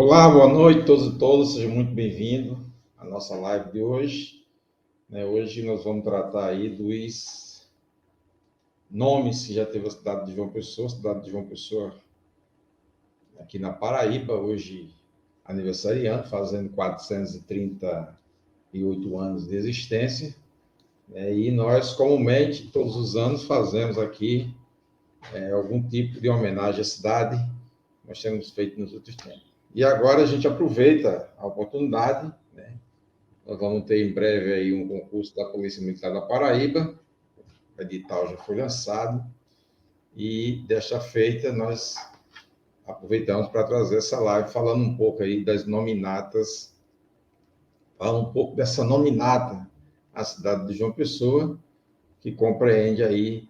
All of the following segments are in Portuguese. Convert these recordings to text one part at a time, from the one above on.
Olá, boa noite a todos e todas, sejam muito bem-vindos à nossa live de hoje. né? Hoje nós vamos tratar aí dos nomes que já teve a cidade de João Pessoa aqui na Paraíba, hoje aniversariando, fazendo 438 anos de existência, né? E nós, comumente, todos os anos, fazemos aqui algum tipo de homenagem à cidade, nós temos feito nos últimos tempos. E agora a gente aproveita a oportunidade, né? Nós vamos ter em breve aí um concurso da Polícia Militar da Paraíba, o edital já foi lançado, e desta feita nós aproveitamos para trazer essa live falando um pouco aí das nominatas, falar um pouco dessa nominata à cidade de João Pessoa, que compreende aí,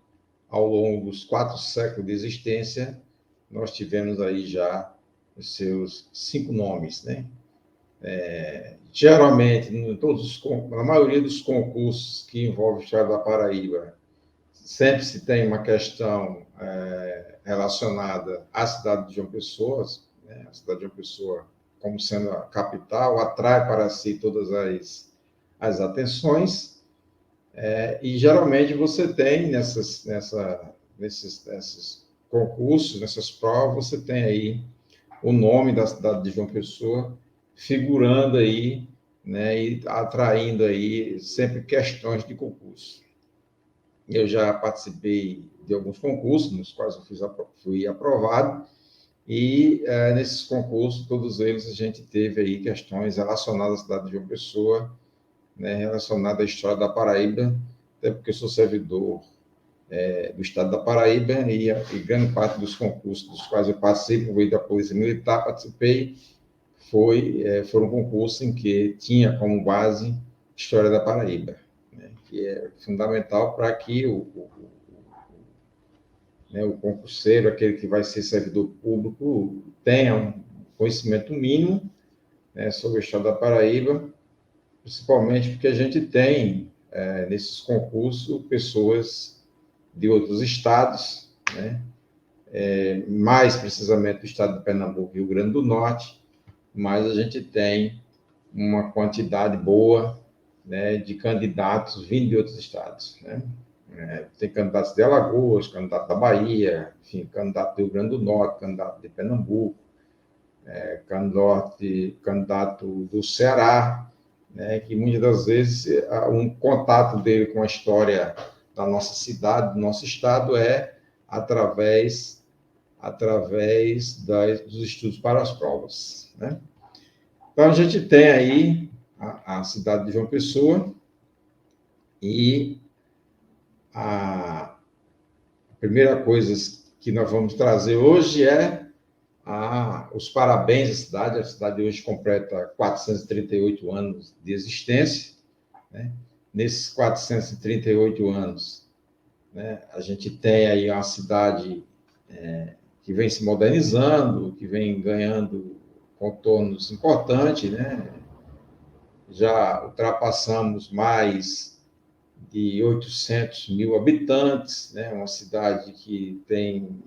ao longo dos 4 séculos de existência, nós tivemos aí já os seus 5 nomes, né? Geralmente, na maioria dos concursos que envolvem o estado da Paraíba, sempre se tem uma questão relacionada à cidade de João Pessoa, né? A cidade de João Pessoa, como sendo a capital, atrai para si todas as atenções, e geralmente você tem nesses concursos, nessas provas, você tem aí o nome da cidade de João Pessoa figurando aí, né, e atraindo aí sempre questões de concurso. Eu já participei de alguns concursos, nos quais eu fui aprovado, e nesses concursos, todos eles, a gente teve aí questões relacionadas à cidade de João Pessoa, né, relacionadas à história da Paraíba, até porque eu sou servidor do estado da Paraíba, e grande parte dos concursos dos quais eu participo, veio da Polícia Militar, participei, foram concursos em que tinha como base história da Paraíba, né, que é fundamental para que o concurseiro, aquele que vai ser servidor público, tenha um conhecimento mínimo, né, sobre a história da Paraíba, principalmente porque a gente tem, nesses concursos, pessoas de outros estados, né, mais precisamente do estado de Pernambuco e Rio Grande do Norte, mas a gente tem uma quantidade boa, né, de candidatos vindo de outros estados, né? Tem candidatos de Alagoas, candidato da Bahia, enfim, candidato do Rio Grande do Norte, candidato de Pernambuco, candidato do Ceará, né, que muitas das vezes um contato dele com a história da nossa cidade, do nosso estado, é através dos estudos para as provas, né? Então, a gente tem aí a cidade de João Pessoa, e a primeira coisa que nós vamos trazer hoje é os parabéns à cidade. A cidade hoje completa 438 anos de existência, né? Nesses 438 anos, né, a gente tem aí uma cidade que vem se modernizando, que vem ganhando contornos importantes, né? Já ultrapassamos mais de 800 mil habitantes, né? Uma cidade que tem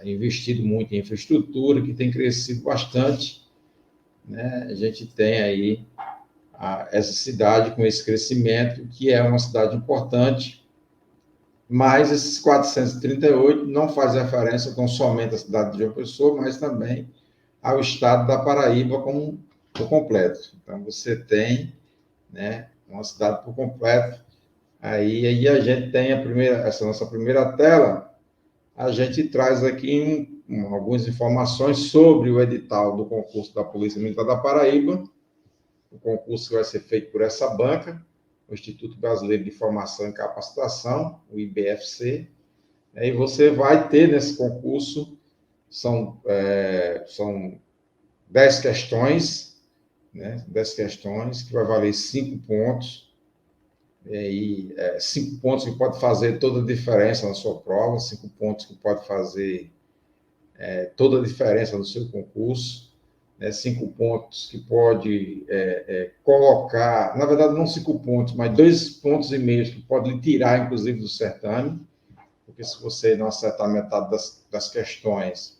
investido muito em infraestrutura, que tem crescido bastante, né? A gente tem aí essa cidade com esse crescimento, que é uma cidade importante, mas esses 438 não faz referência tão somente à cidade de João Pessoa, mas também ao estado da Paraíba como por completo. Então, você tem, né, uma cidade por completo. Aí a gente tem essa nossa primeira tela, a gente traz aqui algumas informações sobre o edital do concurso da Polícia Militar da Paraíba, o concurso vai ser feito por essa banca, o Instituto Brasileiro de Formação e Capacitação, o IBFC, e você vai ter nesse concurso, são 10 questões, né? 10 questões, que vai valer 5 pontos, e 5 pontos que pode fazer toda a diferença na sua prova, 5 pontos que pode fazer toda a diferença no seu concurso, né? 5 pontos que pode colocar, na verdade não 5 pontos, mas 2,5 pontos que pode lhe tirar, inclusive, do certame, porque se você não acertar metade das questões,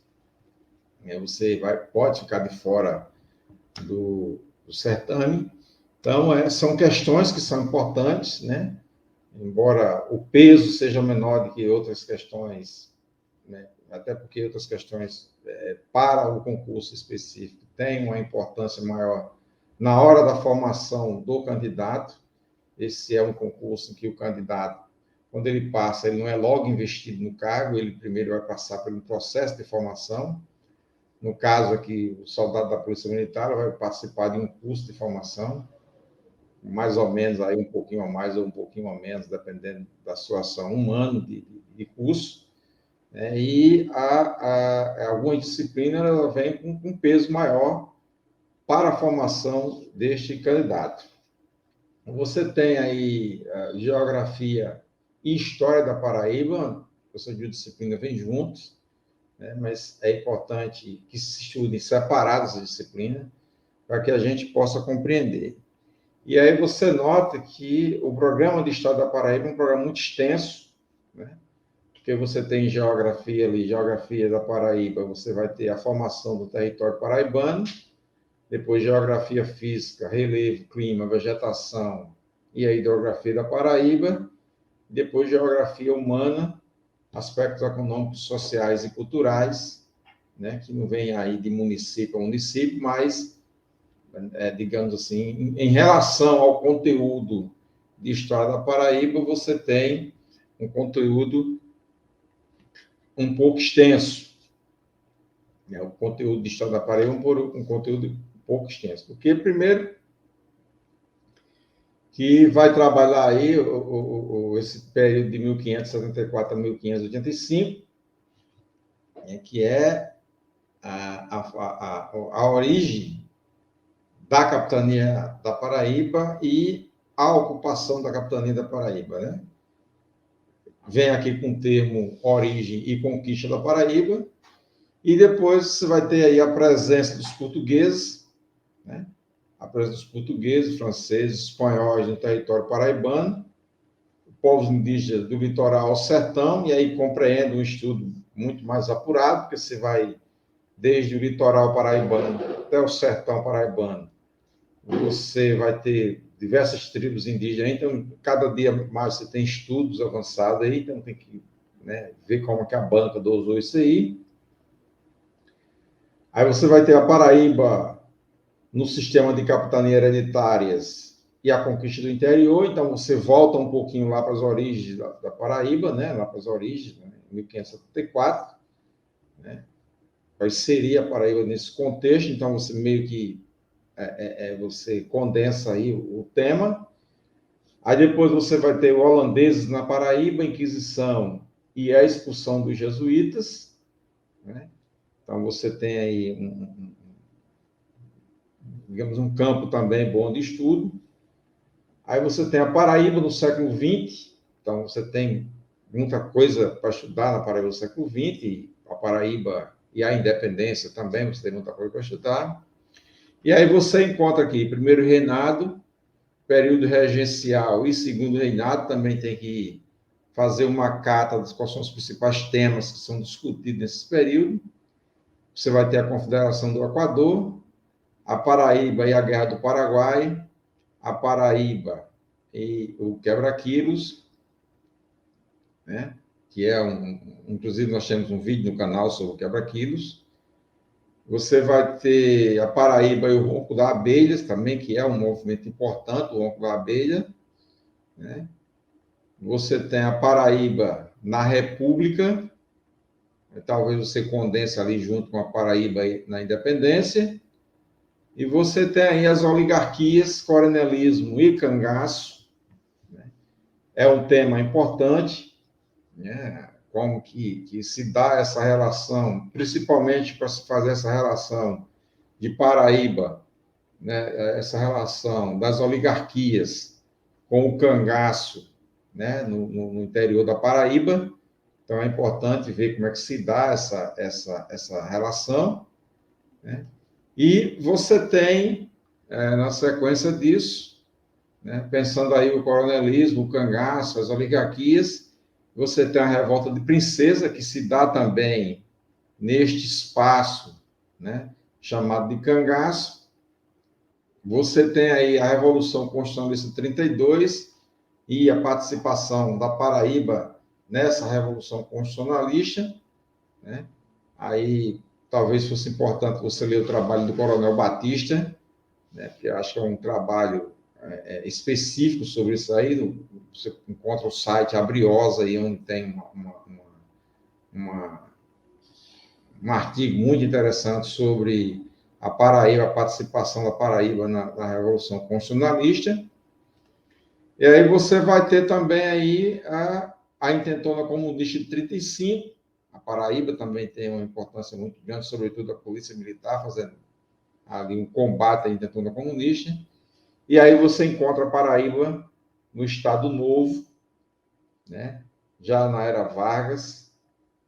você pode ficar de fora do certame. Então, são questões que são importantes, né? Embora o peso seja menor do que outras questões, né? Até porque outras questões para o concurso específico têm uma importância maior na hora da formação do candidato. Esse é um concurso em que o candidato, quando ele passa, ele não é logo investido no cargo, ele primeiro vai passar pelo processo de formação. No caso aqui, o soldado da Polícia Militar vai participar de um curso de formação, mais ou menos aí um pouquinho a mais ou um pouquinho a menos, dependendo da sua ação, 1 ano de curso, né? E alguma disciplina ela vem com um peso maior para a formação deste candidato. Você tem aí geografia e história da Paraíba, essa disciplina vem juntos, né? Mas é importante que se estudem separadas as disciplinas para que a gente possa compreender. E aí você nota que o programa de Estado da Paraíba é um programa muito extenso, né? Porque você tem geografia ali, geografia da Paraíba, você vai ter a formação do território paraibano, depois geografia física, relevo, clima, vegetação e a hidrografia da Paraíba, depois geografia humana, aspectos econômicos, sociais e culturais, né? Que não vem aí de município a município, mas digamos assim, em relação ao conteúdo de História da Paraíba, você tem um conteúdo um pouco extenso. O conteúdo de História da Paraíba é um conteúdo um pouco extenso. Porque, primeiro, que vai trabalhar aí esse período de 1574 a 1585, né, que é a origem da capitania da Paraíba e a ocupação da capitania da Paraíba, né? Vem aqui com o termo origem e conquista da Paraíba, e depois você vai ter aí a presença dos portugueses, né? A presença dos portugueses, franceses, espanhóis no território paraibano, povos indígenas do litoral ao sertão, e aí compreende um estudo muito mais apurado, porque você vai desde o litoral paraibano até o sertão paraibano, você vai ter diversas tribos indígenas, então cada dia mais você tem estudos avançados aí, então tem que, né, ver como que a banca dosou isso aí. Aí você vai ter a Paraíba no sistema de capitania hereditárias e a conquista do interior, então você volta um pouquinho lá para as origens da Paraíba, né, lá para as origens, né, 1574, né, qual seria a Paraíba nesse contexto, então você meio que você condensa aí o tema. Aí depois você vai ter o holandeses na Paraíba, a Inquisição e a expulsão dos jesuítas, né? Então você tem aí digamos, um campo também bom de estudo. Aí você tem a Paraíba no século XX, então você tem muita coisa para estudar na Paraíba do século XX, a Paraíba e a independência também, você tem muita coisa para estudar. E aí você encontra aqui, primeiro reinado, período regencial e segundo reinado, também tem que fazer uma carta das quais são os principais temas que são discutidos nesse período. Você vai ter a Confederação do Equador, a Paraíba e a Guerra do Paraguai, a Paraíba e o Quebra-Quilos, né? Que é inclusive nós temos um vídeo no canal sobre o Quebra-Quilos. Você vai ter a Paraíba e o Ronco da Abelha, também, que é um movimento importante, o Ronco da Abelha, né? Você tem a Paraíba na República, talvez você condense ali junto com a Paraíba na Independência, e você tem aí as oligarquias, coronelismo e cangaço, né? É um tema importante, né? Como que se dá essa relação, principalmente para se fazer essa relação de Paraíba, né? Essa relação das oligarquias com o cangaço, né? No interior da Paraíba. Então, é importante ver como é que se dá essa relação, né? E você tem, na sequência disso, né, pensando aí o coronelismo, o cangaço, as oligarquias, você tem a revolta de princesa, que se dá também neste espaço, né, chamado de cangaço, você tem aí a Revolução Constitucionalista 32 e a participação da Paraíba nessa Revolução Constitucionalista, né? Aí talvez fosse importante você ler o trabalho do Coronel Batista, né? Que eu acho que é um trabalho específico sobre isso aí. Você encontra o site Abriosa aí, onde tem uma, um artigo muito interessante sobre a Paraíba, a participação da Paraíba na Revolução Constitucionalista. E aí você vai ter também aí a intentona comunista de 35. A Paraíba também tem uma importância muito grande, sobretudo a Polícia Militar, fazendo ali um combate à intentona comunista. E aí você encontra a Paraíba no Estado Novo, né? Já na era Vargas,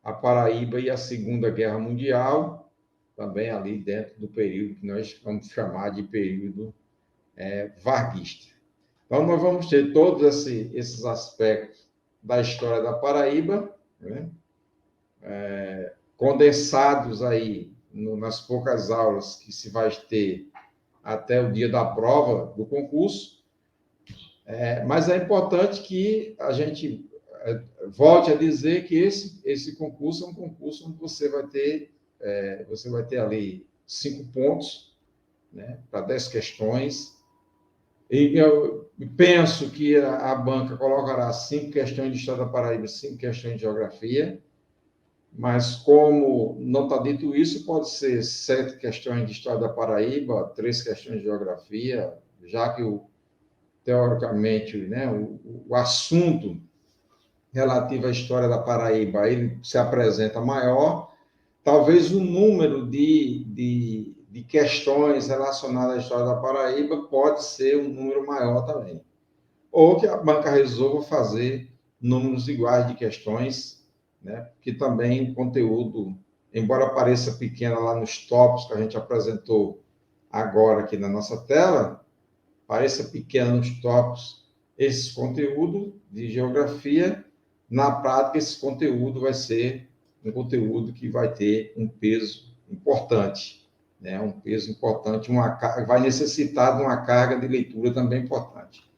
a Paraíba e a Segunda Guerra Mundial, também ali dentro do período que nós vamos chamar de período varguista. Então, nós vamos ter todos esses aspectos da história da Paraíba, né? Condensados aí nas poucas aulas que se vai ter até o dia da prova do concurso. Mas é importante que a gente volte a dizer que esse concurso é um concurso onde você vai ter ali 5 pontos, né, para 10 questões. E eu penso que a banca colocará 5 questões de História da Paraíba, 5 questões de Geografia, mas como não está dito isso, pode ser 7 questões de História da Paraíba, 3 questões de Geografia, já que, teoricamente, né, o assunto relativo à história da Paraíba ele se apresenta maior, talvez o número de questões relacionadas à história da Paraíba pode ser um número maior também. Ou que a banca resolva fazer números iguais de questões, né? Que também o conteúdo, embora pareça pequeno lá nos tópicos que a gente apresentou agora aqui na nossa tela, pareça pequeno nos tópicos, esse conteúdo de geografia, na prática, esse conteúdo vai ser um conteúdo que vai ter um peso importante, né? Um peso importante, vai necessitar de uma carga de leitura também importante.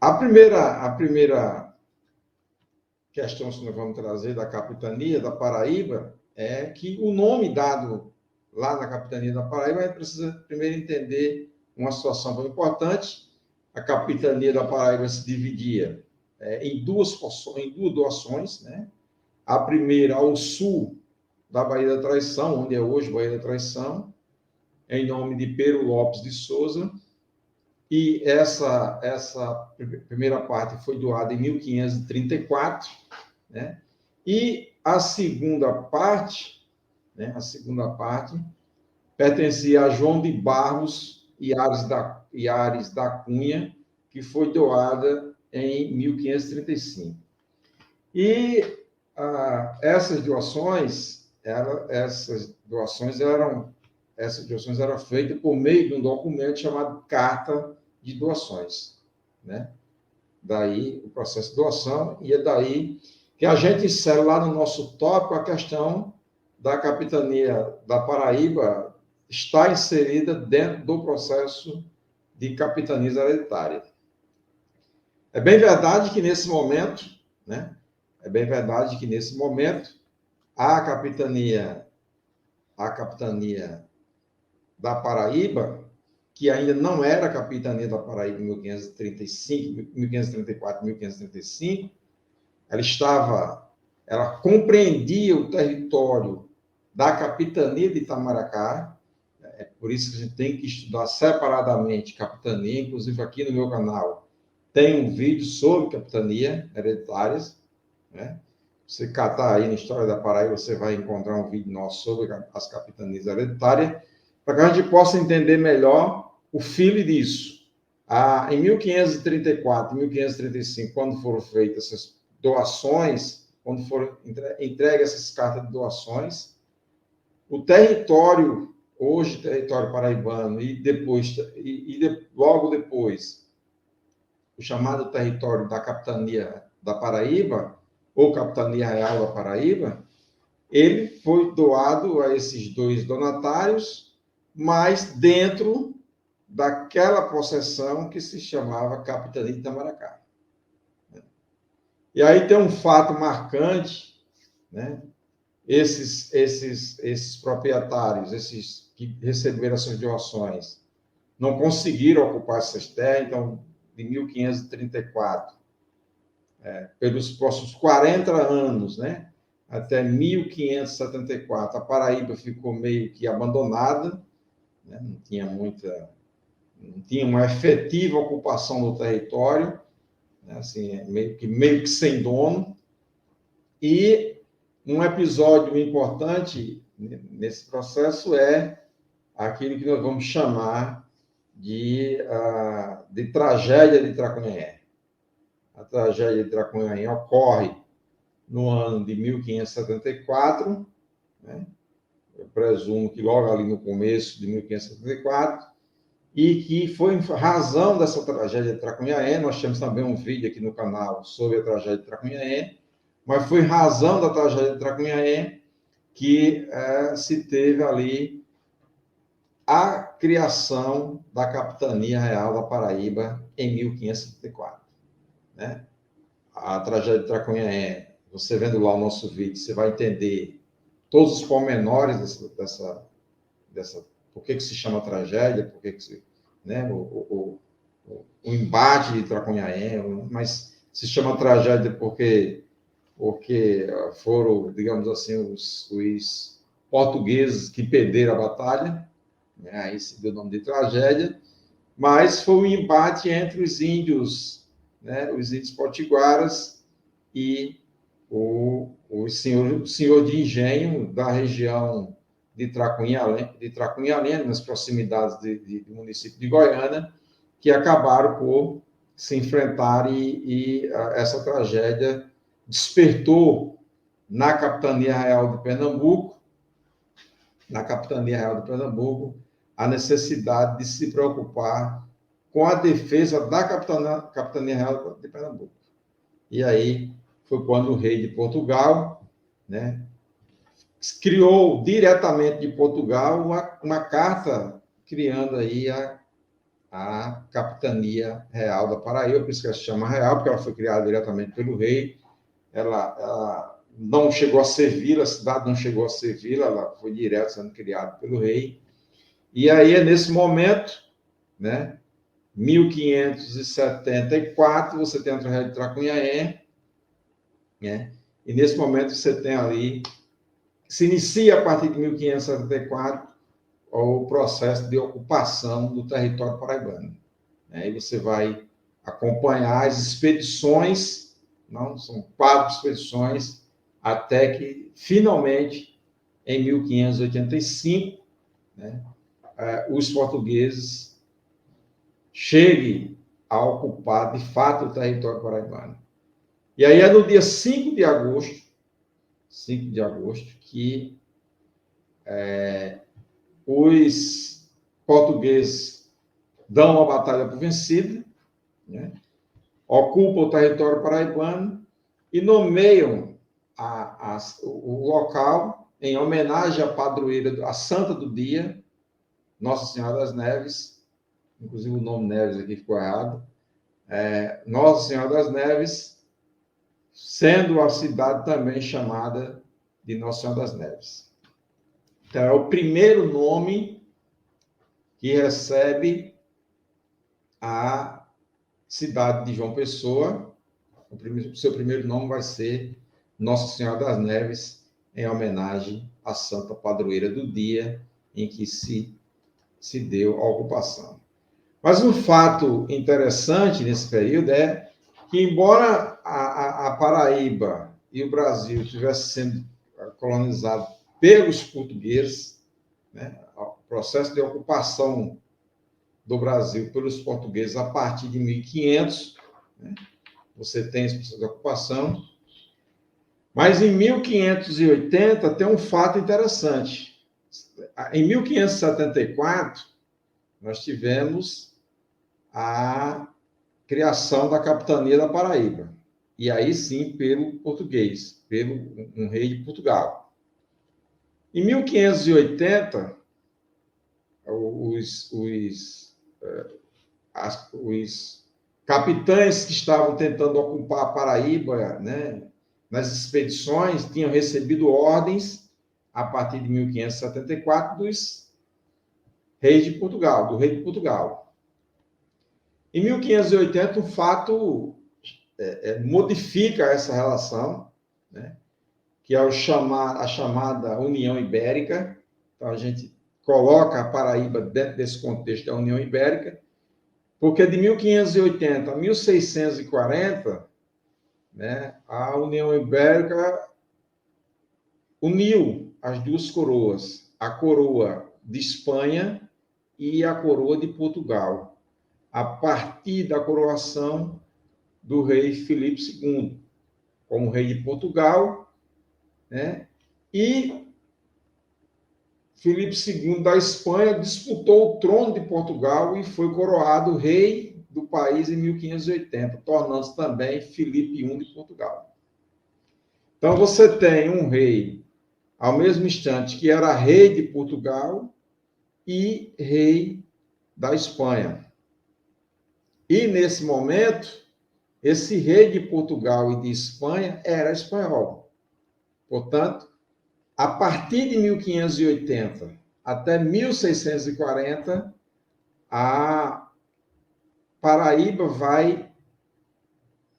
A primeira questão que nós vamos trazer da capitania da Paraíba é que o nome dado lá na capitania da Paraíba, a gente precisa primeiro entender uma situação muito importante. A capitania da Paraíba se dividia em duas doações, né? A primeira ao sul da Baía da Traição, onde é hoje Baía da Traição, em nome de Pero Lopes de Souza. E essa primeira parte foi doada em 1534, né? E a segunda parte, né? A segunda parte pertencia a João de Barros e Ares da Cunha, que foi doada em 1535. E essas doações eram feitas por meio de um documento chamado Carta de Doações, né? Daí o processo de doação, e é daí que a gente insere lá no nosso tópico a questão da capitania da Paraíba está inserida dentro do processo de capitanias hereditárias. É bem verdade que nesse momento, né? É bem verdade que nesse momento a capitania da Paraíba, que ainda não era a capitania da Paraíba em 1535, 1534, 1535, ela compreendia o território da capitania de Itamaracá. É por isso que a gente tem que estudar separadamente capitania, inclusive aqui no meu canal tem um vídeo sobre capitania hereditárias, né? Você catar aí na História da Paraíba, você vai encontrar um vídeo nosso sobre as capitanias hereditárias, para que a gente possa entender melhor o filo disso. Em 1534 e 1535, quando foram feitas essas doações, quando foram entregues essas cartas de doações, o território, hoje território paraibano, logo depois, o chamado território da capitania da Paraíba, ou Capitania Real da Paraíba, ele foi doado a esses dois donatários, mas dentro daquela possessão que se chamava Capitania de Itamaracá. E aí tem um fato marcante, né? Esses proprietários, esses que receberam essas doações, não conseguiram ocupar essas terras, então, de 1534, pelos próximos 40 anos, né? Até 1574, a Paraíba ficou meio que abandonada, né? Não tinha uma efetiva ocupação do território, né? Assim, meio que sem dono. E um episódio importante nesse processo é aquilo que nós vamos chamar de tragédia de Tracunhaém. A tragédia de Tracunhaém ocorre no ano de 1574, né? Eu presumo que logo ali no começo de 1574, e que foi em razão dessa tragédia de Tracunhaém, nós temos também um vídeo aqui no canal sobre a tragédia de Tracunhaém, mas foi em razão da tragédia de Tracunhaém que se teve ali a criação da Capitania Real da Paraíba em 1574, né? A tragédia de Tracunhaém, você vendo lá o nosso vídeo, você vai entender todos os pormenores dessa por que se chama tragédia, por que se, né, o embate de Tracunhaém, mas se chama tragédia porque foram, digamos assim, os portugueses que perderam a batalha, né? Aí se deu o nome de tragédia, mas foi um embate entre os índios, né? Os índios potiguaras e o senhor de engenho da região de Tracunhaém, nas proximidades do município de Goiânia, que acabaram por se enfrentar e essa tragédia despertou na Capitania Real de Pernambuco, a necessidade de se preocupar com a defesa da Capitania Real de Pernambuco. E aí foi quando o rei de Portugal, né, criou diretamente de Portugal uma carta criando aí a Capitania Real da Paraíba, por isso que ela se chama Real, porque ela foi criada diretamente pelo rei. Ela não chegou a ser vila, a cidade não chegou a ser vila, ela foi direto sendo criada pelo rei. E aí é nesse momento, né, 1574, você tem a tragédia de Tracunhaém, né? E nesse momento você tem ali, se inicia a partir de 1574, o processo de ocupação do território paraibano. Aí você vai acompanhar as expedições, não são 4 expedições, até que, finalmente, em 1585, né, os portugueses cheguem a ocupar, de fato, o território paraibano. E aí é no dia 5 de agosto, que os portugueses dão a batalha por vencida, né? Ocupam o território paraibano e nomeiam o local em homenagem à padroeira, à Santa do Dia, Nossa Senhora das Neves, inclusive o nome Neves aqui ficou errado, Nossa Senhora das Neves, sendo a cidade também chamada de Nossa Senhora das Neves. Então, é o primeiro nome que recebe a cidade de João Pessoa. O seu primeiro nome vai ser Nossa Senhora das Neves, em homenagem à Santa Padroeira do dia em que se deu a ocupação. Mas um fato interessante nesse período é que, embora a Paraíba e o Brasil estivessem sendo colonizados pelos portugueses, né, o processo de ocupação do Brasil pelos portugueses a partir de 1500, né, você tem esse processo de ocupação, mas em 1580 tem um fato interessante. Em 1574, nós tivemos a criação da Capitania da Paraíba. E aí sim, pelo português, pelo um rei de Portugal. Em 1580, os capitães que estavam tentando ocupar a Paraíba, né, nas expedições, tinham recebido ordens, a partir de 1574, dos reis de Portugal, do rei de Portugal. Em 1580, um fato modifica essa relação, né, que é a chamada União Ibérica. Então, a gente coloca a Paraíba dentro desse contexto da União Ibérica, porque de 1580 a 1640, né, a União Ibérica uniu as duas coroas, a coroa de Espanha e a coroa de Portugal, a partir da coroação do rei Filipe II, como rei de Portugal, né? E Filipe II da Espanha disputou o trono de Portugal e foi coroado rei do país em 1580, tornando-se também Filipe I de Portugal. Então, você tem um rei, ao mesmo instante, que era rei de Portugal e rei da Espanha. E, nesse momento, esse rei de Portugal e de Espanha era espanhol. Portanto, a partir de 1580 até 1640, a Paraíba vai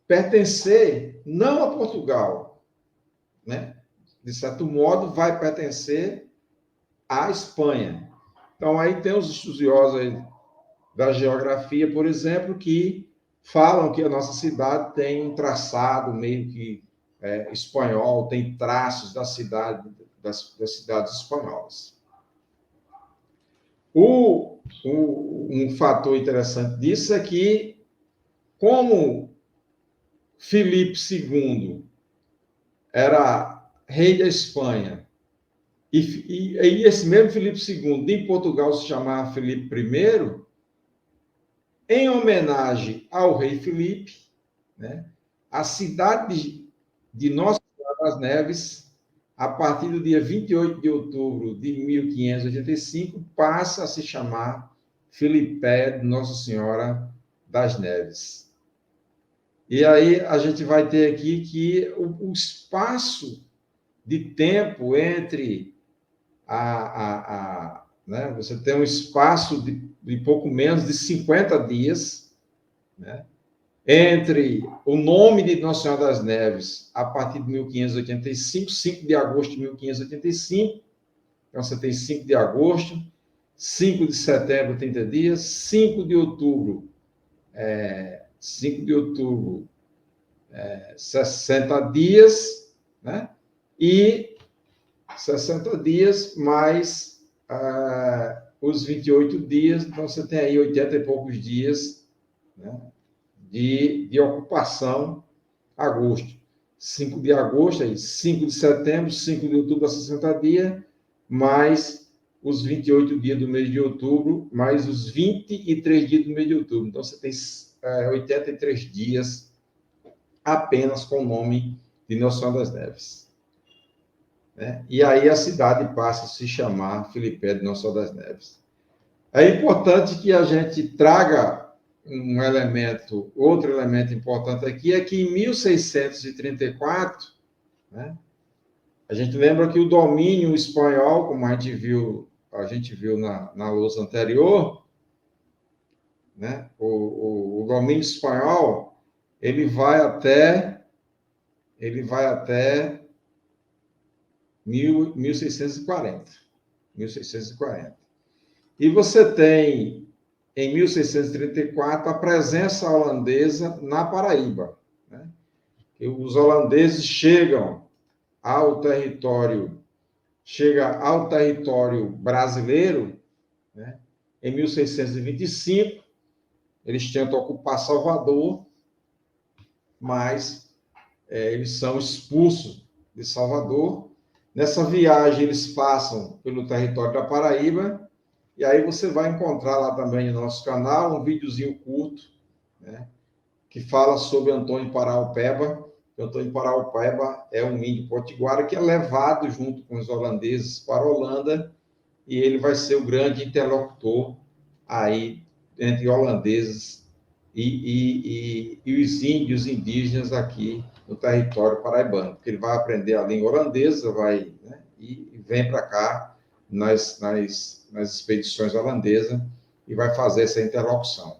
pertencer não a Portugal, né? De certo modo, vai pertencer à Espanha. Então, aí tem os estudiosos aí da geografia, por exemplo, que falam que a nossa cidade tem um traçado meio que espanhol, tem traços das cidades espanholas. Um fator interessante disso é que, como Filipe II era rei da Espanha, e esse mesmo Filipe II, em Portugal, se chamava Filipe I, em homenagem ao rei Filipe, né, a cidade de Nossa Senhora das Neves, a partir do dia 28 de outubro de 1585, passa a se chamar Filipéia de Nossa Senhora das Neves. E aí a gente vai ter aqui que o espaço de tempo entre né, você tem um espaço de pouco menos de 50 dias, né, entre o nome de Nossa Senhora das Neves, a partir de 1585, 5 de agosto de 1585, então você tem 5 de agosto, 5 de setembro, 30 dias, 5 de outubro, 60 dias, né? E 60 dias mais os 28 dias, então você tem aí 80 e poucos dias, né, de ocupação, agosto. 5 de agosto, aí, 5 de setembro, 5 de outubro, 60 dias, mais os 28 dias do mês de outubro, mais os 23 dias do mês de outubro. Então, você tem 83 dias apenas com o nome de Nossa Senhora das Neves. Né? E aí a cidade passa a se chamar Filipéia de Nossa Senhora das Neves. É importante que a gente traga outro elemento importante aqui é que em 1634, né, a gente lembra que o domínio espanhol, como a gente viu na lousa anterior, né, o domínio espanhol, ele vai até 1640. E você tem, em 1634, a presença holandesa na Paraíba. Né? E os holandeses chegam ao território brasileiro, né, em 1625. Eles tentam ocupar Salvador, mas eles são expulsos de Salvador. Nessa viagem, eles passam pelo território da Paraíba. E aí você vai encontrar lá também no nosso canal um videozinho curto, né, que fala sobre Antônio Paraupeba. Antônio Paraupeba é um índio potiguara que é levado junto com os holandeses para a Holanda e ele vai ser o grande interlocutor aí entre holandeses e os índios indígenas aqui no território paraibano, porque ele vai aprender a língua holandesa, vai, né, e vem para cá nas expedições holandesas e vai fazer essa interlocução.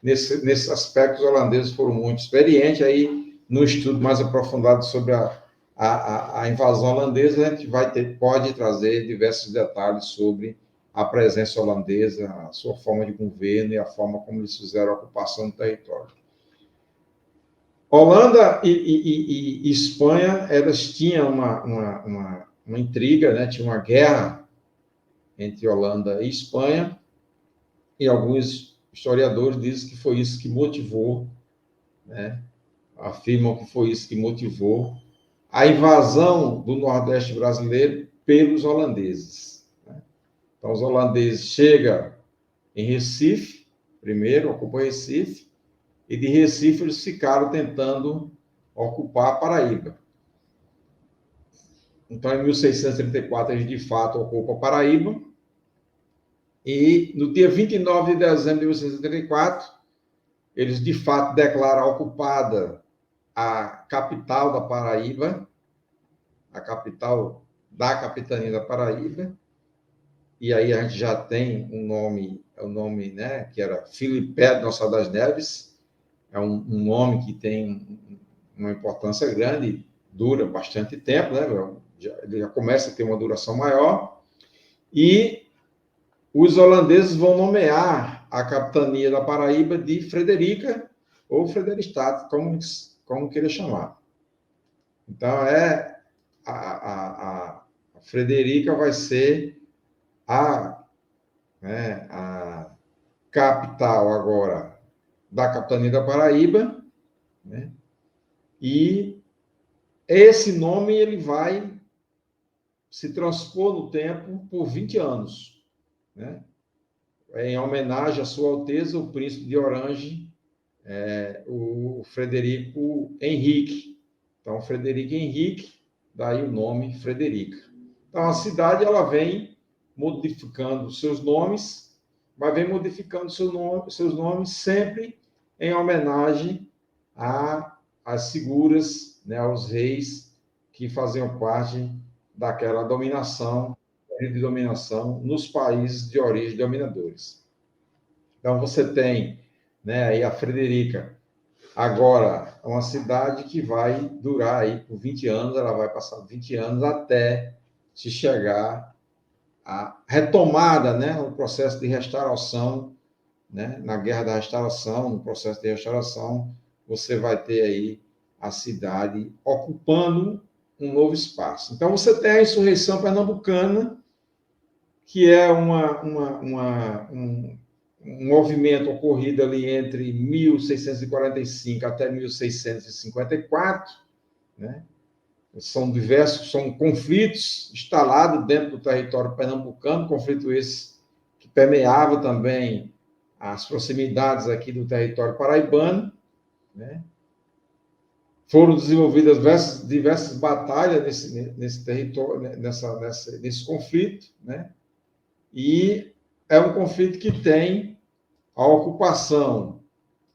Nesse aspecto, os holandeses foram muito experientes. Aí, no estudo mais aprofundado sobre a invasão holandesa, a gente pode trazer diversos detalhes sobre a presença holandesa, a sua forma de governo e a forma como eles fizeram a ocupação do território. Holanda e Espanha, elas tinham uma intriga, né? Tinha uma guerra entre Holanda e Espanha, e alguns historiadores dizem que foi isso que motivou, né? Afirmam que foi isso que motivou a invasão do Nordeste brasileiro pelos holandeses. Né? Então, os holandeses chegam em Recife, primeiro, ocupam Recife, e de Recife eles ficaram tentando ocupar a Paraíba. Então, em 1634, eles de fato ocupam a Paraíba, e no dia 29 de dezembro de 1634, eles de fato declaram ocupada a capital da Paraíba, a capital da capitania da Paraíba, e aí a gente já tem o nome, né, que era Filipé de Nossa das Neves, é um nome que tem uma importância grande, dura bastante tempo, né, ele já começa a ter uma duração maior, e os holandeses vão nomear a capitania da Paraíba de Frederica, ou Frederikstad, como queira chamar. Então, a Frederica vai ser né, a capital agora da capitania da Paraíba, né? E esse nome ele vai se transpor no tempo por 20 anos, né? Em homenagem à Sua Alteza, o Príncipe de Orange, o Frederico Henrique. Então, Frederico Henrique, daí o nome Frederica. Então, a cidade ela vem modificando seus nomes, mas vem modificando seus nomes sempre em homenagem às figuras, né, aos reis que faziam parte daquela dominação, de dominação nos países de origem de dominadores. Então, você tem, né, aí a Frederica. Agora, é uma cidade que vai durar aí por 20 anos, ela vai passar 20 anos até se chegar à retomada, né, o processo de restauração, né, na Guerra da Restauração, no processo de restauração, você vai ter aí a cidade ocupando um novo espaço. Então, você tem a insurreição pernambucana, que é um movimento ocorrido ali entre 1645 até 1654, né? São conflitos instalados dentro do território pernambucano, conflito esse que permeava também as proximidades aqui do território paraibano, né? Foram desenvolvidas diversas batalhas nesse território, nesse conflito, né? E é um conflito que tem a ocupação,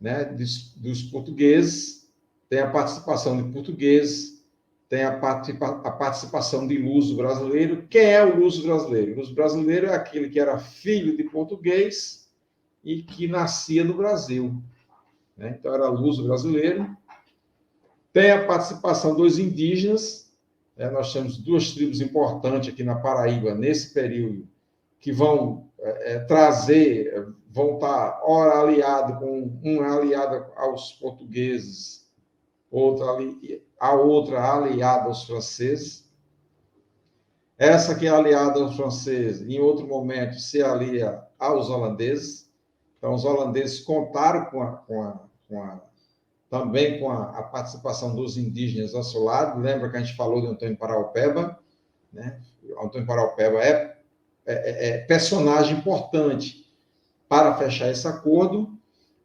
né, dos portugueses, tem a participação de portugueses, tem a participação de luso brasileiro. Quem é o luso brasileiro? O luso brasileiro é aquele que era filho de português e que nascia no Brasil, né? Então, era luso brasileiro. Tem a participação dos indígenas, né? Nós temos duas tribos importantes aqui na Paraíba, nesse período, que vão vão estar ora aliado com aliado aos portugueses, a outra aliada aos franceses. Essa que é aliada aos franceses, em outro momento se alia aos holandeses. Então, os holandeses contaram também com a participação dos indígenas ao seu lado. Lembra que a gente falou de Antônio Paraopeba, né? Antônio Paraopeba é personagem importante para fechar esse acordo,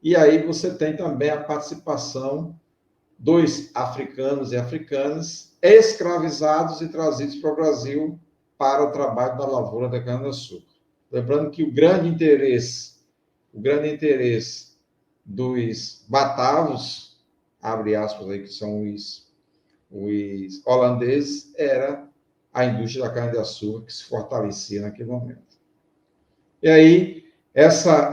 e aí você tem também a participação dos africanos e africanas escravizados e trazidos para o Brasil para o trabalho da lavoura da cana-de-açúcar. Lembrando que o grande interesse dos batavos, abre aspas aí, que são os holandeses, era a indústria da cana-de-açúcar que se fortalecia naquele momento. E aí, essa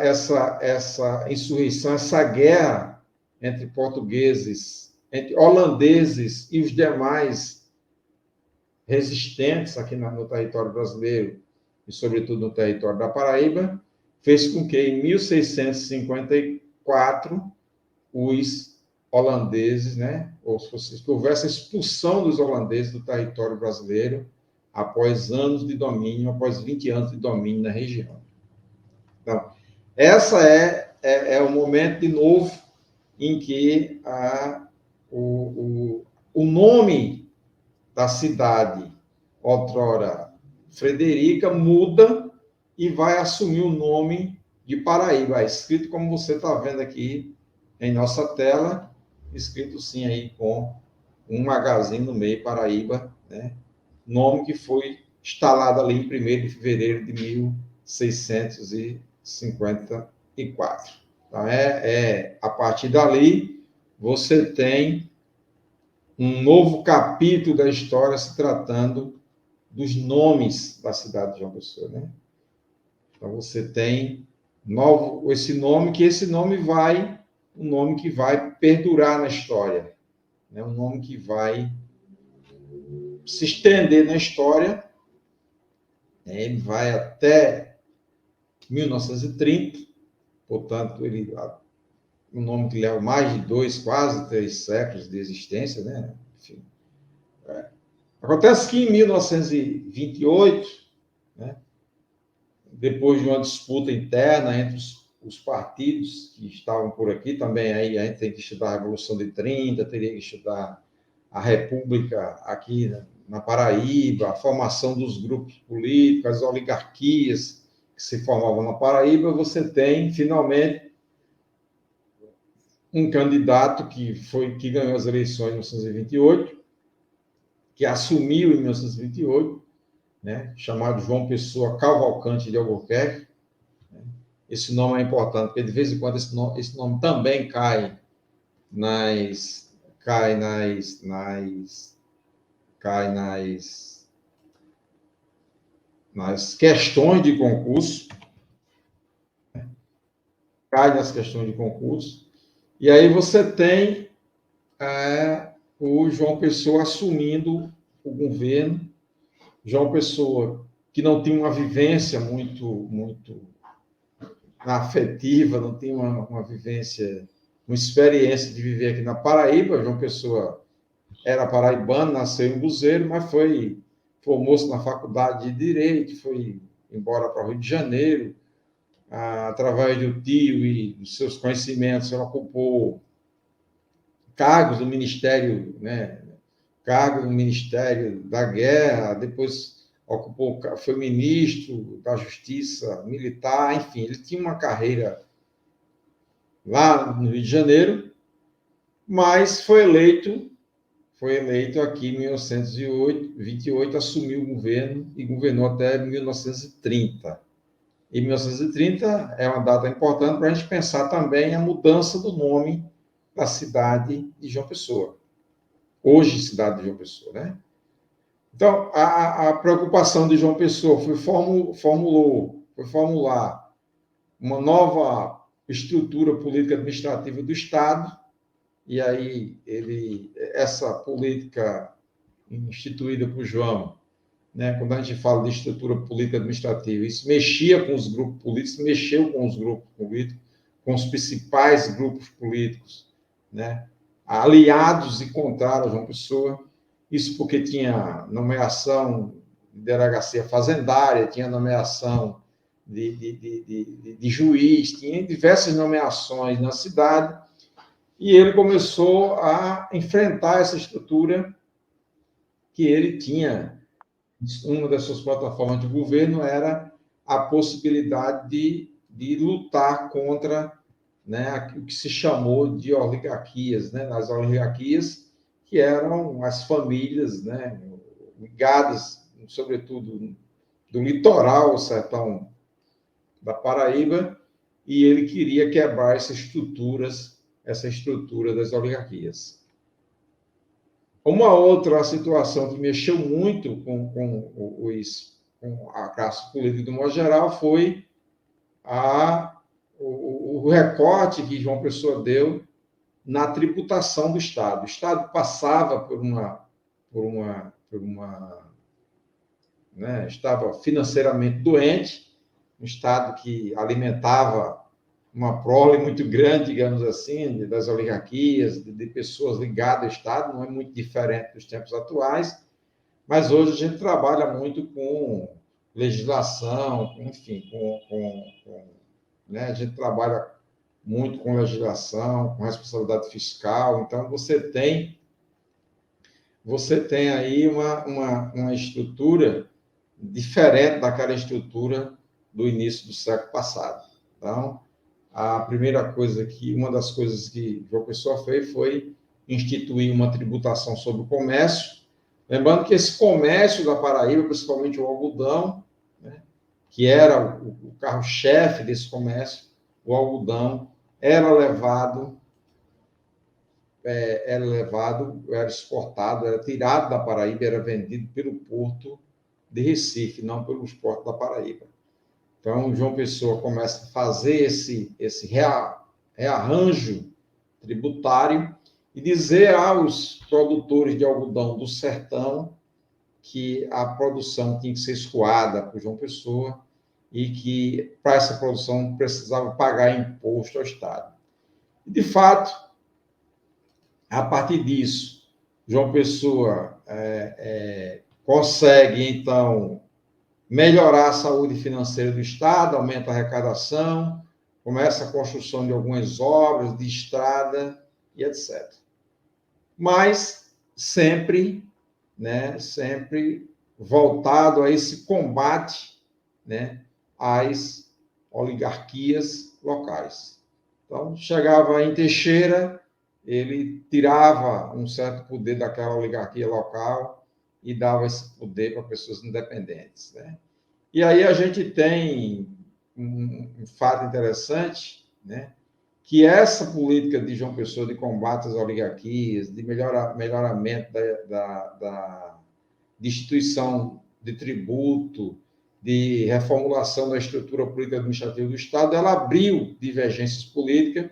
insurreição, essa guerra entre portugueses, entre holandeses e os demais resistentes aqui no território brasileiro, e sobretudo no território da Paraíba, fez com que, em 1654, os holandeses, né, ou se houvesse a expulsão dos holandeses do território brasileiro após anos de domínio, após 20 anos de domínio na região. Então, essa é o momento, de novo, em que o nome da cidade, outrora Frederica, muda e vai assumir o nome de Paraíba, escrito como você está vendo aqui em nossa tela, escrito sim aí com um magazine no meio, Paraíba, né? Nome que foi instalado ali em 1º de fevereiro de 1654. Então, a partir dali, você tem um novo capítulo da história se tratando dos nomes da cidade de João Pessoa, né? Então, você tem esse nome que vai perdurar na história, né? Um nome que vai se estender na história, né? Ele vai até 1930, portanto, um nome que leva mais de 2, quase 3 séculos de existência, né? Enfim. Acontece que em 1928, né, depois de uma disputa interna entre os partidos que estavam por aqui, também aí a gente tem que estudar a Revolução de 30, teria que estudar a República aqui na Paraíba, a formação dos grupos políticos, as oligarquias que se formavam na Paraíba. Você tem, finalmente, um candidato que ganhou as eleições em 1928, que assumiu em 1928, né, chamado João Pessoa Cavalcante de Albuquerque. Esse nome é importante, porque de vez em quando esse nome também cai nas questões de concurso, e aí você tem o João Pessoa assumindo o governo. João Pessoa, que não tinha uma vivência muito afetiva, não tinha uma vivência, uma experiência de viver aqui na Paraíba. João Pessoa era paraibano, nasceu em Buzeiro, mas formou-se na faculdade de Direito, foi embora para o Rio de Janeiro, através do tio e dos seus conhecimentos, ela ocupou cargos do Ministério, né, cargo no Ministério da Guerra, depois foi ministro da Justiça Militar, enfim, ele tinha uma carreira lá no Rio de Janeiro, mas foi eleito aqui em 1928, assumiu o governo e governou até 1930. E 1930 é uma data importante para a gente pensar também a mudança do nome da cidade de João Pessoa. Hoje, cidade de João Pessoa, né? Então, a preocupação de João Pessoa foi formular uma nova estrutura política administrativa do Estado, e aí essa política instituída por João, né, quando a gente fala de estrutura política administrativa, isso mexia com os grupos políticos, mexeu com os grupos políticos, com os principais grupos políticos, né, aliados e contrários a João Pessoa. Isso porque tinha nomeação de delegacia fazendária, tinha nomeação de juiz, tinha diversas nomeações na cidade, e ele começou a enfrentar essa estrutura que ele tinha. Uma das suas plataformas de governo era a possibilidade de lutar contra, né, o que se chamou de oligarquias, né, as oligarquias que eram as famílias, né, ligadas sobretudo do litoral, o sertão da Paraíba, e ele queria quebrar essa estrutura das oligarquias. Uma outra situação que mexeu muito com a classe política do modo geral foi o recorte que João Pessoa deu na tributação do Estado. O Estado passava estava financeiramente doente, um Estado que alimentava uma prole muito grande, digamos assim, das oligarquias, de pessoas ligadas ao Estado, não é muito diferente dos tempos atuais, mas hoje a gente trabalha muito com legislação, enfim, a gente trabalha muito com legislação, com responsabilidade fiscal, então você tem aí uma estrutura diferente daquela estrutura do início do século passado. Então, uma das coisas que João Pessoa fez foi instituir uma tributação sobre o comércio, lembrando que esse comércio da Paraíba, principalmente o algodão, né, que era o carro-chefe desse comércio, o algodão, era exportado, era tirado da Paraíba, era vendido pelo porto de Recife, não pelos portos da Paraíba. Então, João Pessoa começa a fazer esse rearranjo tributário e dizer aos produtores de algodão do sertão que a produção tinha que ser escoada por João Pessoa e que, para essa produção, precisava pagar imposto ao Estado. E, de fato, a partir disso, João Pessoa consegue, então, melhorar a saúde financeira do Estado, aumenta a arrecadação, começa a construção de algumas obras, de estrada e etc. Mas sempre voltado a esse combate, às oligarquias locais. Então, chegava em Teixeira, ele tirava um certo poder daquela oligarquia local e dava esse poder para pessoas independentes. E aí a gente tem um fato interessante, que essa política de João Pessoa de combate às oligarquias, de melhoramento da instituição de tributo, de reformulação da estrutura política administrativa do Estado, ela abriu divergências políticas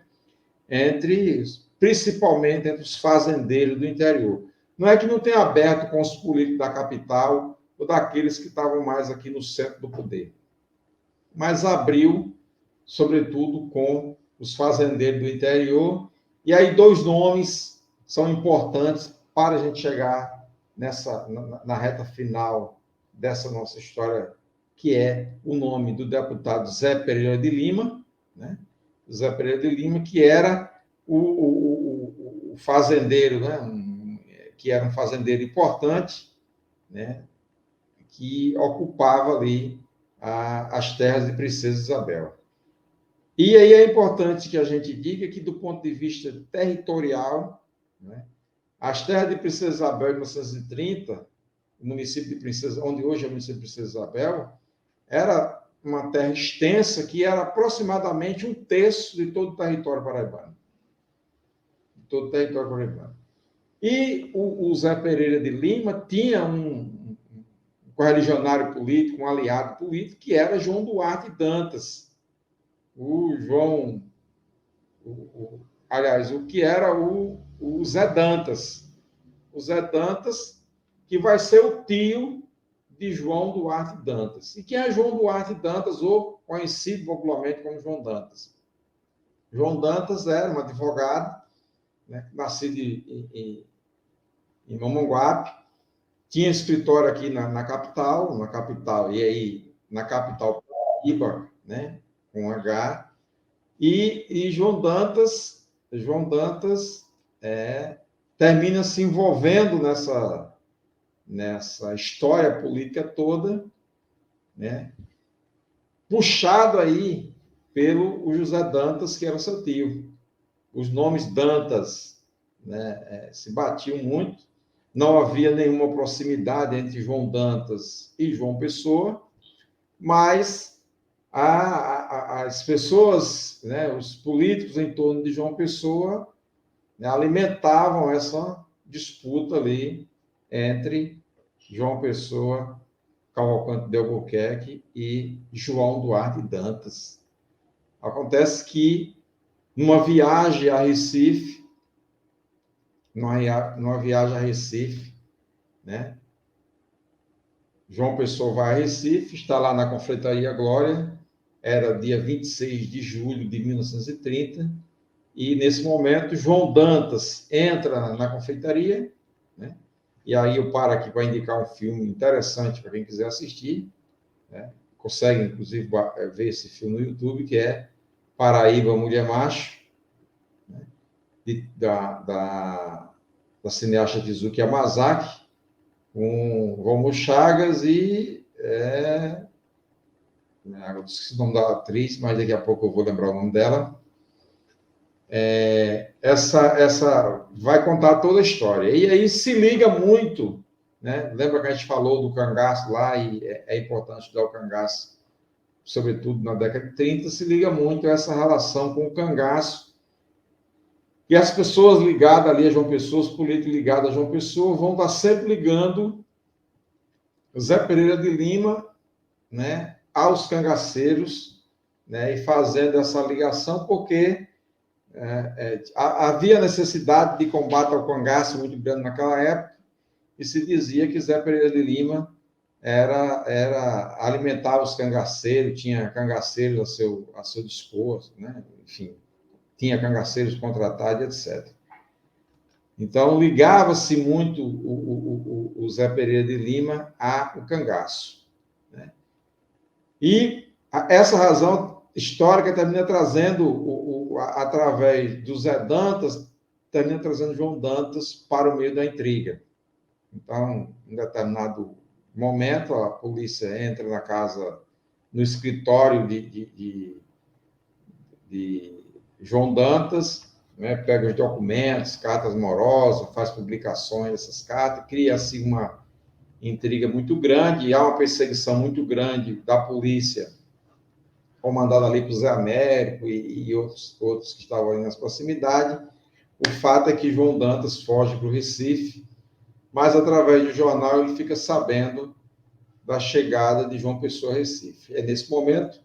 principalmente entre os fazendeiros do interior. Não é que não tenha aberto com os políticos da capital ou daqueles que estavam mais aqui no centro do poder, mas abriu, sobretudo, com os fazendeiros do interior. E aí 2 nomes são importantes para a gente chegar na reta final dessa nossa história, que é o nome do deputado Zé Pereira de Lima, Zé Pereira de Lima, que era o fazendeiro, que era um fazendeiro importante, que ocupava ali as terras de Princesa Isabel. E aí é importante que a gente diga que, do ponto de vista territorial, as terras de Princesa Isabel, em 1930, o município de Princesa, onde hoje é o município de Princesa Isabel, era uma terra extensa que era aproximadamente 1/3 de todo o território paraibano. E o Zé Pereira de Lima tinha um correligionário político, um aliado político, que era João Duarte Dantas. O que era o Zé Dantas. O Zé Dantas, que vai ser o tio de João Duarte Dantas. E quem é João Duarte Dantas, ou conhecido popularmente como João Dantas? João Dantas era um advogado, nascido em Mamanguape, tinha escritório aqui na capital, e aí na capital Paraíba, com H, e João Dantas termina se envolvendo nessa história política toda, puxado aí pelo José Dantas, que era seu tio. Os nomes Dantas se batiam muito, não havia nenhuma proximidade entre João Dantas e João Pessoa, mas as pessoas, né, os políticos em torno de João Pessoa, né, alimentavam essa disputa ali entre João Pessoa, Cavalcante de Albuquerque e João Duarte Dantas. Acontece que, numa viagem a Recife, né, João Pessoa vai a Recife, está lá na Confeitaria Glória, era dia 26 de julho de 1930, e nesse momento João Dantas entra na confeitaria, né? E aí eu paro aqui para indicar um filme interessante para quem quiser assistir, né? Consegue, inclusive, ver esse filme no YouTube, que é Paraíba, Mulher Macho, né? Da cineasta Tizuki Yamazaki, com Romo Chagas e... eu esqueci o nome da atriz, mas daqui a pouco eu vou lembrar o nome dela. Essa vai contar toda a história. E aí se liga muito, né? Lembra que a gente falou do cangaço lá, e é importante estudar o cangaço, sobretudo na década de 30, se liga muito a essa relação com o cangaço. E as pessoas ligadas ali a João Pessoa, os políticos ligados a João Pessoa, vão estar sempre ligando Zé Pereira de Lima, né, aos cangaceiros, né, e fazendo essa ligação, porque havia necessidade de combate ao cangaço muito grande naquela época, e se dizia que Zé Pereira de Lima era alimentar os cangaceiros, tinha cangaceiros a seu dispor, né? Enfim, tinha cangaceiros contratados, etc. Então, ligava-se muito o Zé Pereira de Lima ao cangaço, né? E essa razão histórica termina trazendo, através do Zé Dantas, termina trazendo João Dantas para o meio da intriga. Então, em determinado momento, a polícia entra na casa, no escritório de João Dantas, né, pega os documentos, cartas morosas, faz publicações dessas cartas, cria-se uma intriga muito grande, e há uma perseguição muito grande da polícia, comandada ali por Zé Américo e outros que estavam ali nas proximidades. O fato é que João Dantas foge para o Recife, mas através do jornal ele fica sabendo da chegada de João Pessoa a Recife. É nesse momento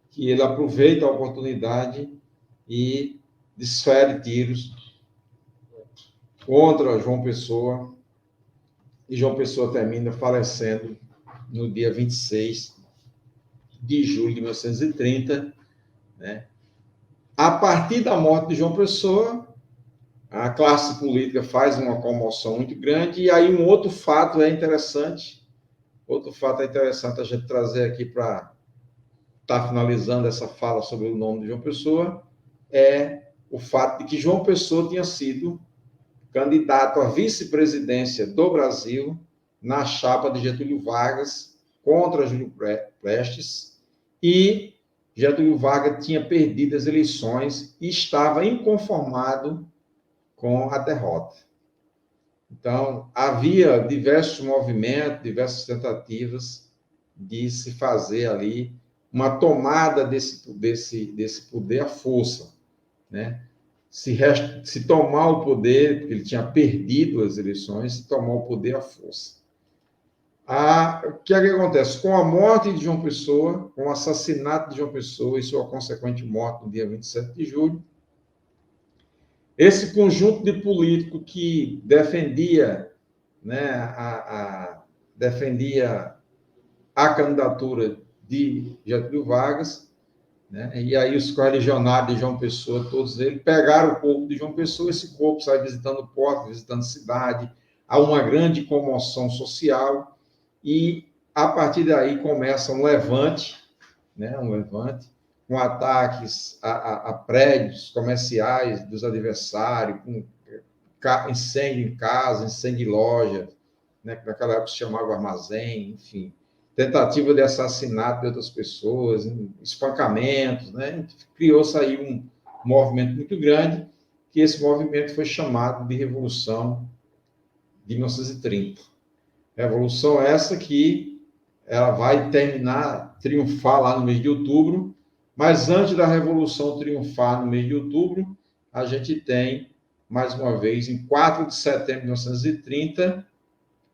que ele aproveita a oportunidade e desfere tiros contra João Pessoa, e João Pessoa termina falecendo no dia 26 de julho de 1930, né? A partir da morte de João Pessoa, a classe política faz uma comoção muito grande, e aí um outro fato é interessante a gente trazer aqui para estar finalizando essa fala sobre o nome de João Pessoa, é o fato de que João Pessoa tinha sido candidato à vice-presidência do Brasil na chapa de Getúlio Vargas contra Júlio Prestes, e Getúlio Vargas tinha perdido as eleições e estava inconformado com a derrota. Então, havia diversos movimentos, diversas tentativas de se fazer ali uma tomada desse poder à força, né? Se tomar o poder, porque ele tinha perdido as eleições, se tomar o poder à força. O que acontece? Com a morte de João Pessoa, com o assassinato de João Pessoa e sua consequente morte no dia 27 de julho, esse conjunto de políticos que defendia, né, defendia a candidatura de Getúlio Vargas, né, e aí os correligionários de João Pessoa, todos eles pegaram o corpo de João Pessoa, esse corpo sai visitando porta, visitando cidade, há uma grande comoção social, e a partir daí começa um levante, né, com ataques a prédios comerciais dos adversários, com incêndio em casa, incêndio em loja, né, que naquela época se chamava armazém, enfim, tentativa de assassinato de outras pessoas, espancamentos, né? Criou-se aí um movimento muito grande, que esse movimento foi chamado de Revolução de 1930. Revolução essa que ela vai terminar, triunfar lá no mês de outubro, mas antes da Revolução triunfar no mês de outubro, a gente tem, mais uma vez, em 4 de setembro de 1930,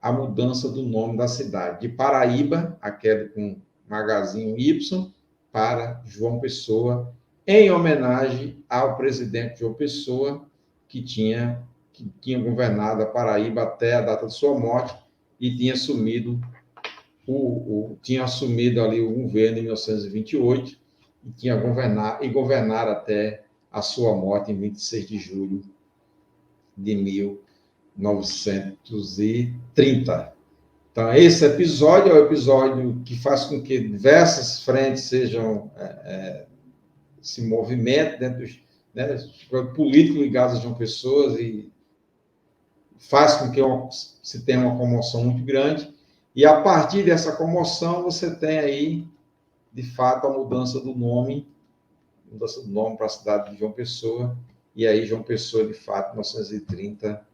a mudança do nome da cidade, de Paraíba, aquela com Magazinho Y, para João Pessoa, em homenagem ao presidente João Pessoa, que tinha governado a Paraíba até a data de sua morte e tinha assumido ali o governo em 1928 e tinha governar até a sua morte em 26 de julho de 1930. Então, esse episódio é o episódio que faz com que diversas frentes se movimentem dentro dos políticos ligados a João Pessoa e faz com que se tenha uma comoção muito grande. E a partir dessa comoção, você tem aí, de fato, a mudança do nome para a cidade de João Pessoa. E aí, João Pessoa, de fato, em 1930,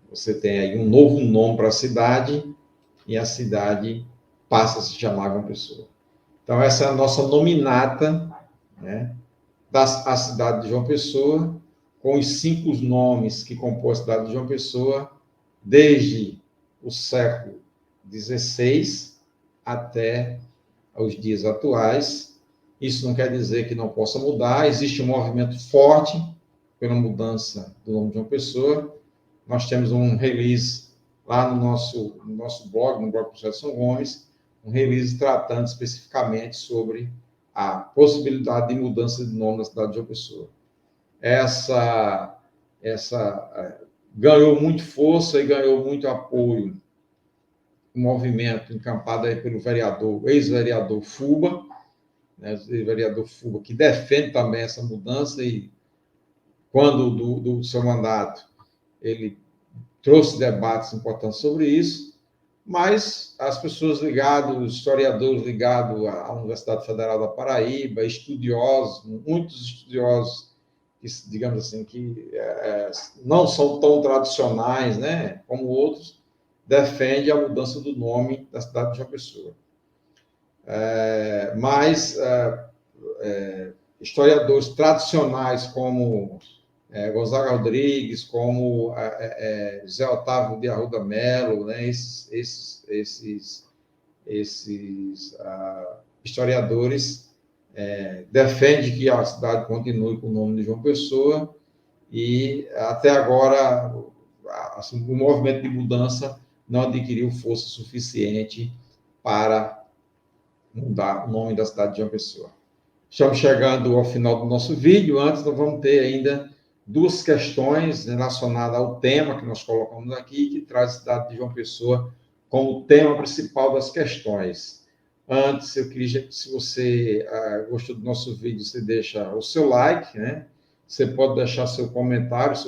você tem aí um novo nome para a cidade e a cidade passa a se chamar João Pessoa. Então, essa é a nossa nominata, né, a cidade de João Pessoa, com os 5 nomes que compõem a cidade de João Pessoa, desde o século XVI até os dias atuais. Isso não quer dizer que não possa mudar, existe um movimento forte pela mudança do nome de João Pessoa. Nós temos um release lá no nosso blog, no blog do Jefferson Gomes, um release tratando especificamente sobre a possibilidade de mudança de nome na cidade de João Pessoa. Essa ganhou muito força e ganhou muito apoio, um movimento encampado aí pelo ex-vereador Fuba, né, ex-vereador Fuba, que defende também essa mudança e, quando do seu mandato, ele trouxe debates importantes sobre isso, mas as pessoas ligadas, os historiadores ligados à Universidade Federal da Paraíba, muitos estudiosos, digamos assim, que não são tão tradicionais, né, como outros, defendem a mudança do nome da cidade de João Pessoa. Mas historiadores tradicionais como Gonzaga Rodrigues, como José Otávio de Arruda Melo, né? Esses historiadores defendem que a cidade continue com o nome de João Pessoa e, até agora, assim, o movimento de mudança não adquiriu força suficiente para mudar o nome da cidade de João Pessoa. Estamos chegando ao final do nosso vídeo. Antes, nós vamos ter ainda 2 questões relacionadas ao tema que nós colocamos aqui, que traz a cidade de João Pessoa como tema principal das questões. Antes, eu queria que, se você gostou do nosso vídeo, você deixa o seu like, né? Você pode deixar seus comentários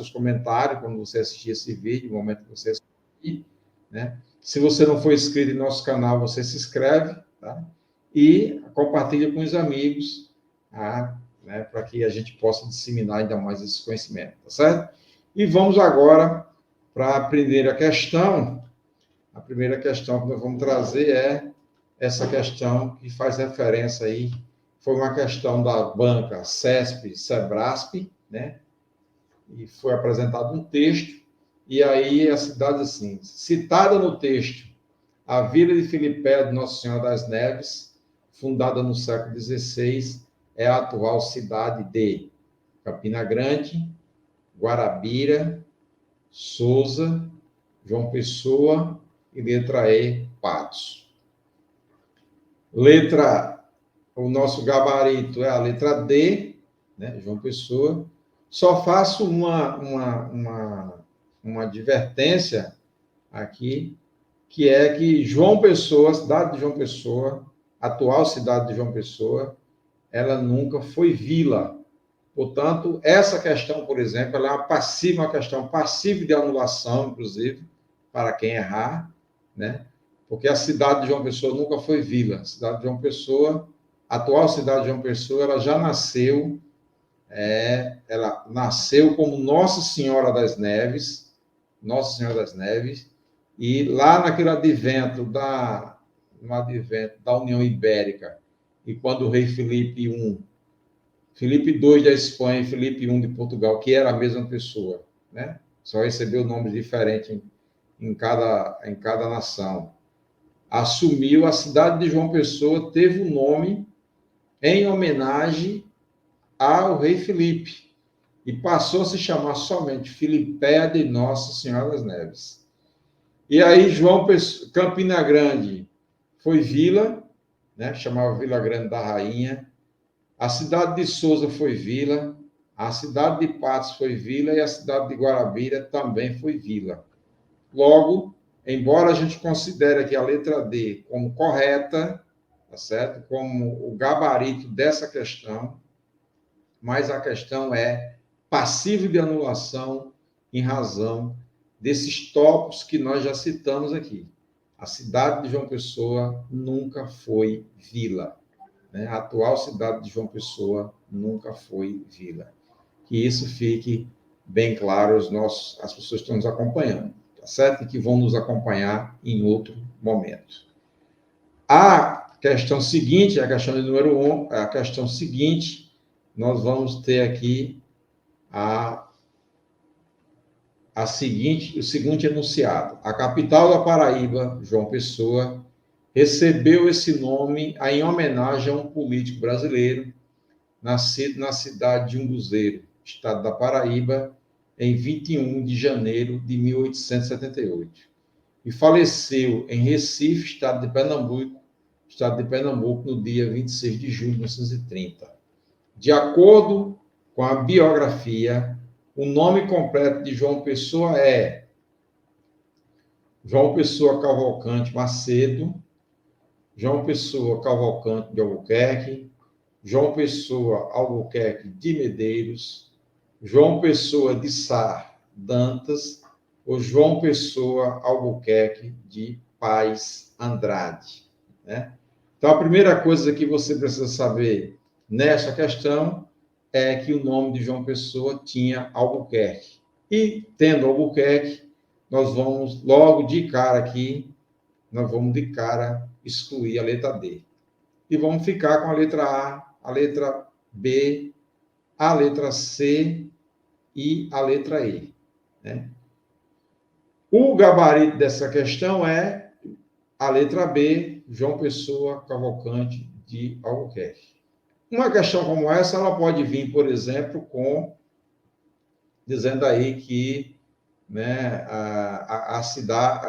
quando você assistir esse vídeo, no momento que você assistir, né? Se você não for inscrito em nosso canal, você se inscreve, tá? E compartilha com os amigos, né, para que a gente possa disseminar ainda mais esse conhecimento, tá certo? E vamos agora para a primeira questão. A primeira questão que nós vamos trazer é essa questão que faz referência aí, foi uma questão da banca CESP-SEBRASP, né? E foi apresentado um texto, e aí a cidade, assim, citada no texto, a Vila de Filipé de Nossa Senhora das Neves, fundada no século XVI, é a atual cidade de Campina Grande, Guarabira, Souza, João Pessoa e letra E, Patos. O nosso gabarito é a letra D, né, João Pessoa. Só faço uma advertência aqui, que é que João Pessoa, a cidade de João Pessoa, atual cidade de João Pessoa, ela nunca foi vila. Portanto, essa questão, por exemplo, ela é uma questão passiva de anulação, inclusive, para quem errar, né? Porque a cidade de João Pessoa nunca foi vila. A cidade de João Pessoa, a atual cidade de João Pessoa, ela já nasceu ela nasceu como Nossa Senhora das Neves, e lá naquele no advento da União Ibérica, e quando o rei Filipe II da Espanha e Filipe I de Portugal, que era a mesma pessoa, né? Só recebeu nomes diferentes em cada nação. Assumiu a cidade de João Pessoa, teve o nome em homenagem ao rei Filipe, e passou a se chamar somente Filipéia de Nossa Senhora das Neves. E aí Campina Grande foi vila, né? Chamava Vila Grande da Rainha. A cidade de Souza foi vila, a cidade de Patos foi vila e a cidade de Guarabira também foi vila. Logo, embora a gente considere aqui a letra D como correta, tá certo? Como o gabarito dessa questão, mas a questão é passível de anulação em razão desses tópicos que nós já citamos aqui. A cidade de João Pessoa nunca foi vila, né? A atual cidade de João Pessoa nunca foi vila. Que isso fique bem claro as pessoas que estão nos acompanhando, tá certo? E que vão nos acompanhar em outro momento. A questão seguinte, a questão de número 1, a questão seguinte, nós vamos ter aqui o seguinte enunciado. A capital da Paraíba, João Pessoa, recebeu esse nome em homenagem a um político brasileiro nascido na cidade de Umbuzeiro, estado da Paraíba, em 21 de janeiro de 1878. E faleceu em Recife, estado de Pernambuco, no dia 26 de julho de 1930. De acordo com a biografia, o nome completo de João Pessoa é João Pessoa Cavalcante Macedo, João Pessoa Cavalcante de Albuquerque, João Pessoa Albuquerque de Medeiros, João Pessoa de Sá Dantas ou João Pessoa Albuquerque de Paz Andrade, né? Então, a primeira coisa que você precisa saber nessa questão é que o nome de João Pessoa tinha Albuquerque. E, tendo Albuquerque, nós vamos logo de cara aqui, excluir a letra D. E vamos ficar com a letra A, a letra B, a letra C e a letra E, né? O gabarito dessa questão é a letra B, João Pessoa Cavalcante de Albuquerque. Uma questão como essa, ela pode vir, por exemplo, dizendo aí que, né, a cidade,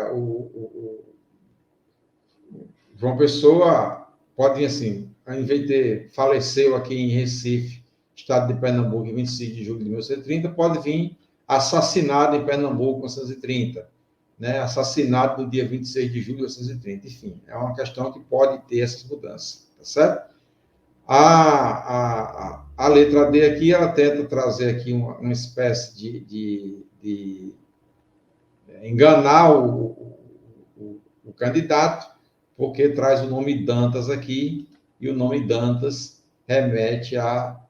João Pessoa pode vir assim, em vez de ter faleceu aqui em Recife, estado de Pernambuco, em 26 de julho de 1930, pode vir assassinado em Pernambuco, em 1930, né? Assassinado no dia 26 de julho de 1930. Enfim, é uma questão que pode ter essas mudanças, tá certo? A letra D aqui, ela tenta trazer aqui uma espécie de enganar o candidato, porque traz o nome Dantas aqui, e o nome Dantas remete ao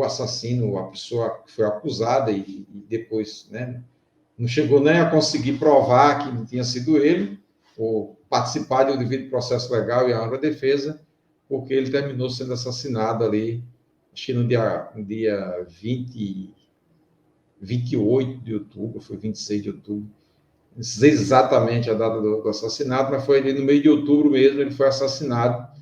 assassino, a pessoa que foi acusada e depois, né, não chegou nem a conseguir provar que não tinha sido ele, ou participar de um devido processo legal e a ampla defesa, porque ele terminou sendo assassinado ali, acho que no dia 28 de outubro, foi 26 de outubro, não sei exatamente a data do assassinato, mas foi ali no meio de outubro mesmo, ele foi assassinado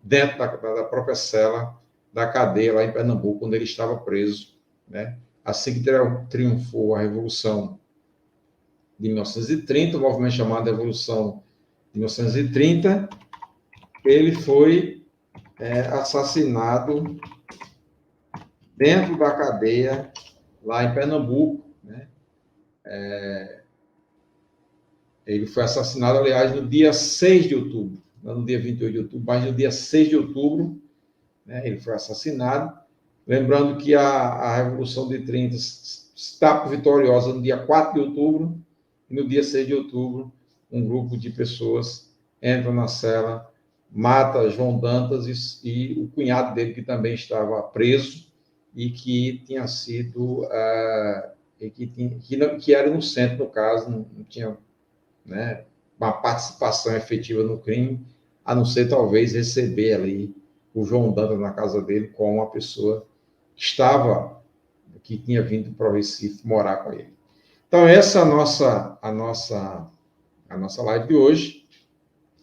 dentro da própria cela da cadeia lá em Pernambuco, onde ele estava preso, né? Assim que triunfou a Revolução de 1930, o movimento chamado Revolução de 1930, ele foi assassinado dentro da cadeia lá em Pernambuco, né? Ele foi assassinado, aliás, no dia 6 de outubro, não no dia 28 de outubro, mas no dia 6 de outubro, né, ele foi assassinado. Lembrando que a Revolução de 30 está vitoriosa no dia 4 de outubro, e no dia 6 de outubro, um grupo de pessoas entra na cela, mata João Dantas e o cunhado dele, que também estava preso, e que tinha sido, que era inocente, no caso, não tinha, né, uma participação efetiva no crime, a não ser talvez receber ali o João Dantas na casa dele como uma pessoa que tinha vindo para o Recife morar com ele. Então, essa é a nossa live de hoje.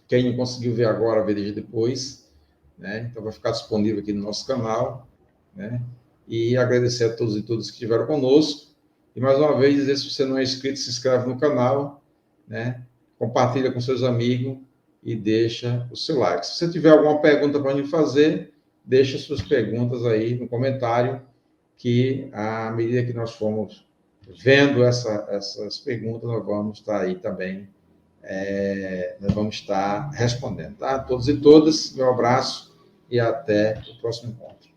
Quem não conseguiu ver agora, veja depois, né? Então, vai ficar disponível aqui no nosso canal, né? E agradecer a todos e todas que estiveram conosco. E, mais uma vez, dizer, se você não é inscrito, se inscreve no canal, né? Compartilha com seus amigos e deixa o seu like. Se você tiver alguma pergunta para me fazer, deixa suas perguntas aí no comentário, que à medida que nós formos vendo essas perguntas, nós vamos estar aí também, nós vamos estar respondendo, tá? Todos e todas, meu abraço e até o próximo encontro.